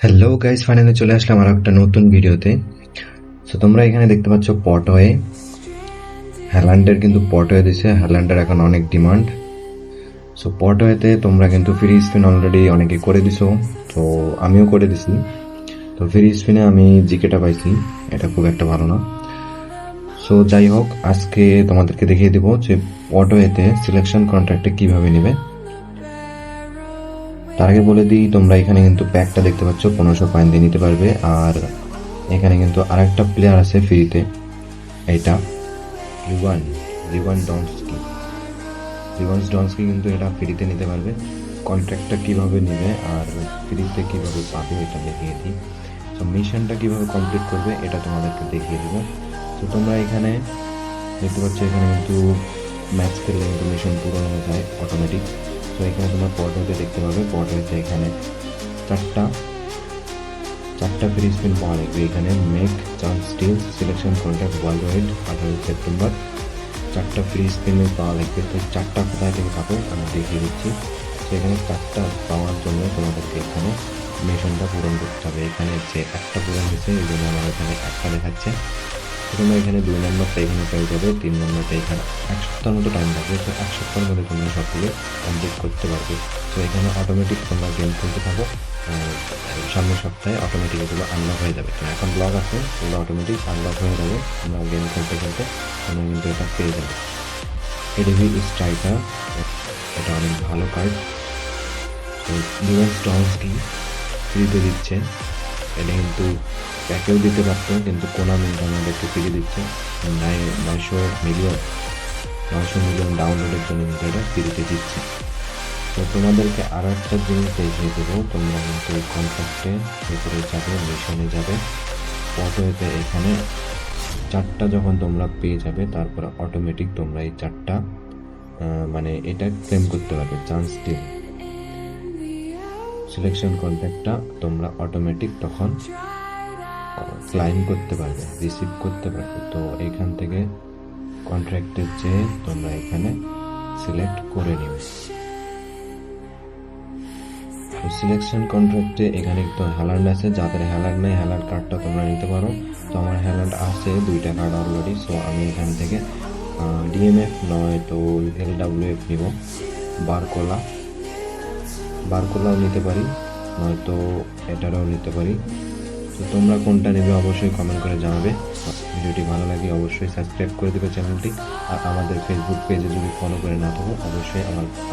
Hello guys, finally চলে আসলাম আর একটা নতুন ভিডিওতে। সো তোমরা এখানে দেখতে পাচ্ছ পটওয়ে, হ্যালান্ডের কিন্তু পটওয়ে দিছে। হ্যালান্ডের এখন অনেক ডিমান্ড। সো পটওয়েতে তোমরা কিন্তু ফ্রি স্পিন অলরেডি অনেকে করে দিছো, তো আমিও করে দিছি। তো ফ্রি স্পিনে আমি জিকেটা পাইছি, এটা খুব একটা ভালো না। সো যাই হোক, আজকে তোমাদেরকে দেখিয়ে দিব যে পটওয়েতে সিলেকশন কন্ট্রাক্টে কিভাবে নেবে। তার আগে বলে দিই, তোমরা এখানে কিন্তু প্যাকটা দেখতে পাচ্ছ, 1500 কয়েন দিয়ে নিতে পারবে। আর এখানে কিন্তু আরেকটা প্লেয়ার আছে ফ্রিতে, এইটা লিওয়ান লিওয়ান ডনস্কি লিওয়ান ডনস্কি কিন্তু এটা ফ্রিতে নিতে পারবে। কন্ট্রাক্টটা কিভাবে নেবে আর ফ্রিতে কিভাবে পাবে এটা দেখিয়ে দিই। তো মিশনটা কিভাবে কমপ্লিট করবে এটা তোমাদেরকে দেখিয়ে দেবো। তো তোমরা এখানে দেখতে পাচ্ছ, এখানে কিন্তু ম্যাচ খেললে কিন্তু মিশন পূরণ হয়ে যায় অটোমেটিক। তো এখানে তোমরা পটওয়েতে দেখতে পাবে, পটওয়েতে এখানে চারটা চারটা ফ্রি স্পিন পাওয়া লাগবে। এখানে make chance still selection contract world wide 18 September চারটা ফ্রি স্পিনে পাওয়া লাগবে। তো চারটা কোথায় থেকে পাবে আমি দেখিয়ে দিচ্ছি। তো এখানে চারটা পাওয়ার জন্য তোমাদেরকে এখানে মিশনটা পূরণ করতে হবে। এখানে যে একটা পূরণ হয়েছে এই জন্য আমার এখানে একটা দেখাচ্ছে। তোমরা এখানে 2 নম্বরটা এখানে পেয়ে যাবে, 3 নম্বরটা এখানে। 1 সপ্তাহের মতো টাইম লাগবে, তো 1 সপ্তাহের মধ্যে তোমরা সবগুলো কমপ্লিট করতে পারবে। তো এখানে অটোমেটিক তোমরা গেম খেলতে থাকো, সামনের সপ্তাহে অটোমেটিক এগুলো আনলক হয়ে যাবে। তো এখন ব্লগ আছে, এগুলো অটোমেটিক আনলক হয়ে যাবে। তোমরা গেম খেলতে খেলতে তোমরা কিন্তু এটা পেয়ে যাবে। এডিভি স্ট্রাইকার, এটা অনেক ভালো কার্ড। তো লিওয়ান ডনস্কি ফ্রিতে দিচ্ছে, এটা কিন্তু প্যাকেও দিতে পারতো, কিন্তু কোনামি আমাদেরকে ফিরে দিচ্ছে। 900 মিলিয়ন ডাউনলোডের জন্য কিন্তু এটা ফ্রিতে দিচ্ছে। তো তোমাদেরকে আরও একটা জিনিস দেখিয়ে দেবো। তোমরা কিন্তু এই কন্ট্রাক্টে উপরে যাবে, মিশনে যাবে, পটওয়েতে এখানে চারটা যখন তোমরা পেয়ে যাবে, তারপরে অটোমেটিক তোমরা এই চারটা মানে এটা ক্লেম করতে পারবে। চান্স স্টিল সিলেকশন কন্ট্রাক্টটা তোমরা অটোমেটিক তখন ক্লাইম করতে পারবে, রিসিভ করতে পারবে। তো এখান থেকে কন্ট্রাক্টের চেয়ে তোমরা এখানে সিলেক্ট করে নিবে। তো সিলেকশন কন্ট্রাক্টে এখানে তো হ্যালান্ড আছে, যাদের হ্যালান্ড নেই হ্যালান্ড কার্ডটা তোমরা নিতে পারো। তো আমার হ্যালান্ড আছে 2টা কার্ড অলরেডি। সো আমি এখান থেকে ডিএমএফ নয় তো এলডাব্লিউএফ নিব। বারকোলাও নিতে পারি, নয়তো এটারও নিতে পারি। তো তোমরা কোনটা নেবে অবশ্যই কমেন্ট করে জানাবে। ভিডিওটি ভালো লাগে অবশ্যই সাবস্ক্রাইব করে দেবে চ্যানেলটি। আর আমাদের ফেসবুক পেজে যদি ফলো করে না থাকো অবশ্যই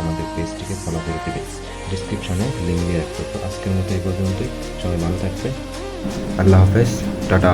আমাদের পেজটিকে ফলো করে দেবে। ডিসক্রিপশনে লিঙ্ক দিয়ে রাখবো। তো আজকের মতো এই পর্যন্তই, সবাই ভালো থাকবে। আল্লাহ হাফেজ, টাটা।